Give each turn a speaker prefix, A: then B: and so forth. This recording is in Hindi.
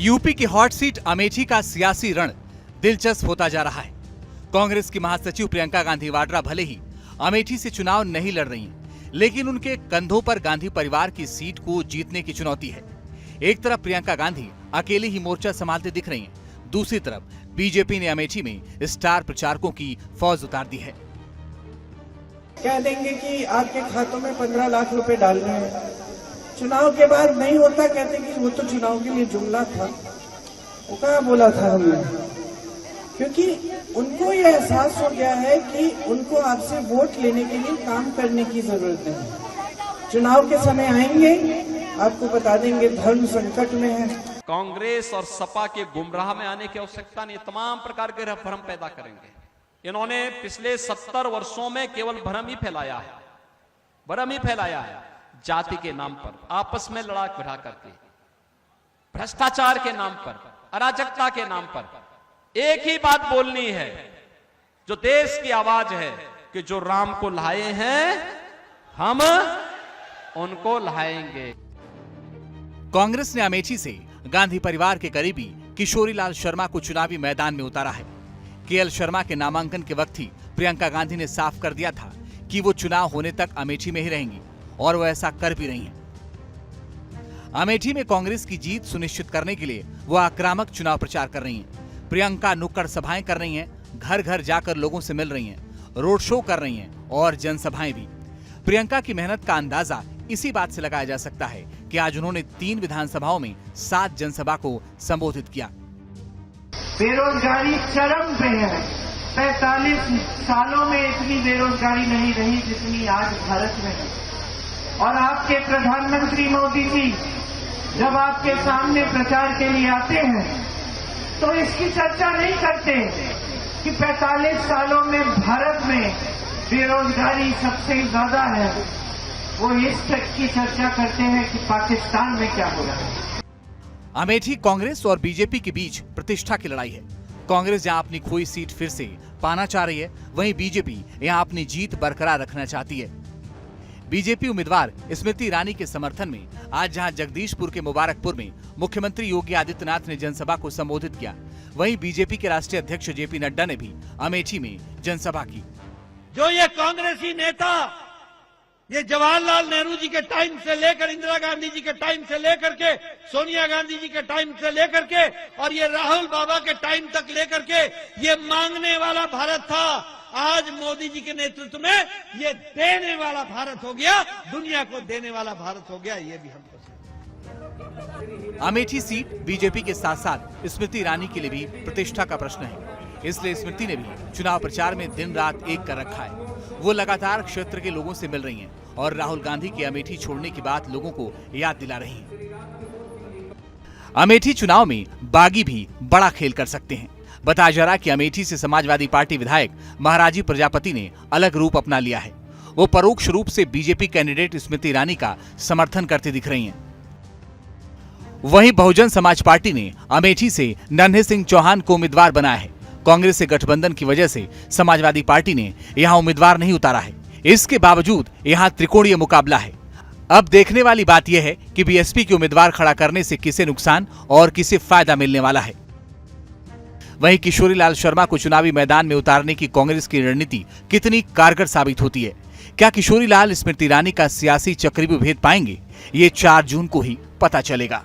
A: यूपी की हॉट सीट अमेठी का सियासी रण दिलचस्प होता जा रहा है। कांग्रेस की महासचिव प्रियंका गांधी वाड्रा भले ही अमेठी से चुनाव नहीं लड़ रही हैं, लेकिन उनके कंधों पर गांधी परिवार की सीट को जीतने की चुनौती है। एक तरफ प्रियंका गांधी अकेले ही मोर्चा संभालते दिख रही हैं, दूसरी तरफ बीजेपी ने अमेठी में स्टार प्रचारकों की फौज उतार दी है।
B: कह देंगे कि आपके खातों में 15 लाख रुपए डालने हैं, चुनाव के बाद नहीं होता, कहते कि वो तो चुनाव के लिए जुमला था, वो कहाँ बोला था हमने। क्योंकि उनको ये एहसास हो गया है कि उनको आपसे वोट लेने के लिए काम करने की जरूरत है। चुनाव के समय आएंगे, आपको बता देंगे धर्म संकट में है।
C: कांग्रेस और सपा के गुमराह में आने की आवश्यकता नहीं, तमाम प्रकार के भ्रम पैदा करेंगे। इन्होंने पिछले 70 वर्षों में केवल भ्रम ही फैलाया है, भ्रम ही फैलाया है। जाति के नाम पर आपस में लड़ा बढ़ा करके, भ्रष्टाचार के नाम पर, अराजकता के नाम पर एक ही बात बोलनी है, जो देश की आवाज है कि जो राम को लाए हैं हम उनको लाएंगे।
A: कांग्रेस ने अमेठी से गांधी परिवार के करीबी किशोरीलाल शर्मा को चुनावी मैदान में उतारा है। केएल शर्मा के नामांकन के वक्त ही प्रियंका गांधी ने साफ कर दिया था कि वो चुनाव होने तक अमेठी में ही रहेंगी, और वो ऐसा कर भी रही हैं। अमेठी में कांग्रेस की जीत सुनिश्चित करने के लिए वो आक्रामक चुनाव प्रचार कर रही हैं। प्रियंका नुक्कड़ सभाएं कर रही हैं, घर घर जाकर लोगों से मिल रही हैं, रोड शो कर रही हैं और जनसभाएं भी। प्रियंका की मेहनत का अंदाजा इसी बात से लगाया जा सकता है कि आज उन्होंने 3 विधानसभाओं में 7 जनसभा को संबोधित किया।
B: बेरोजगारी चरम पे है। 45 सालों में इतनी बेरोजगारी नहीं रही जितनी आज भारत में है। और आपके प्रधानमंत्री मोदी जी जब आपके सामने प्रचार के लिए आते हैं तो इसकी चर्चा नहीं करते कि 45 सालों में भारत में बेरोजगारी सबसे ज्यादा है। वो इस तक की चर्चा करते हैं कि पाकिस्तान में क्या हो रहा है।
A: अमेठी कांग्रेस और बीजेपी के बीच प्रतिष्ठा की लड़ाई है। कांग्रेस जहां अपनी खोई सीट फिर से पाना चाह रही है, वहीं बीजेपी यहां अपनी जीत बरकरार रखना चाहती है। बीजेपी उम्मीदवार स्मृति ईरानी के समर्थन में आज जहां जगदीशपुर के मुबारकपुर में मुख्यमंत्री योगी आदित्यनाथ ने जनसभा को संबोधित किया, वहीं बीजेपी के राष्ट्रीय अध्यक्ष जेपी नड्डा ने भी अमेठी में जनसभा की।
D: जो ये कांग्रेसी नेता ये जवाहरलाल नेहरू जी के टाइम से लेकर, इंदिरा गांधी जी के टाइम से लेकर के, सोनिया गांधी जी के टाइम से लेकर के और ये राहुल बाबा के टाइम तक लेकर के ये मांगने वाला भारत था, आज मोदी जी के नेतृत्व में ये देने वाला भारत हो गया, दुनिया को देने वाला भारत हो गया। ये भी हमको
A: अमेठी सीट बीजेपी के साथ साथ स्मृति ईरानी के लिए भी प्रतिष्ठा का प्रश्न है, इसलिए स्मृति ने भी चुनाव प्रचार में दिन रात एक कर रखा है। वो लगातार क्षेत्र के लोगों से मिल रही हैं और राहुल गांधी की अमेठी छोड़ने की बात लोगों को याद दिला रही हैं। अमेठी चुनाव में बागी भी बड़ा खेल कर सकते हैं। बताया जा रहा कि अमेठी से समाजवादी पार्टी विधायक महाराजी प्रजापति ने अलग रूप अपना लिया है। वो परोक्ष रूप से बीजेपी कैंडिडेट स्मृति ईरानी का समर्थन करते दिख रही हैं। वहीं बहुजन समाज पार्टी ने अमेठी से नन्हे सिंह चौहान को उम्मीदवार बनाया है। कांग्रेस से गठबंधन की वजह से समाजवादी पार्टी ने यहां उम्मीदवार नहीं उतारा है। इसके बावजूद यहां त्रिकोणीय मुकाबला है। अब देखने वाली बात यह है कि बीएसपी के उम्मीदवार खड़ा करने से किसे नुकसान और किसे फायदा मिलने वाला है। वहीं किशोरीलाल शर्मा को चुनावी मैदान में उतारने की कांग्रेस की रणनीति कितनी कारगर साबित होती है? क्या किशोरीलाल स्मृति ईरानी का सियासी चक्रव्यूह भेद पाएंगे? ये 4 जून को ही पता चलेगा।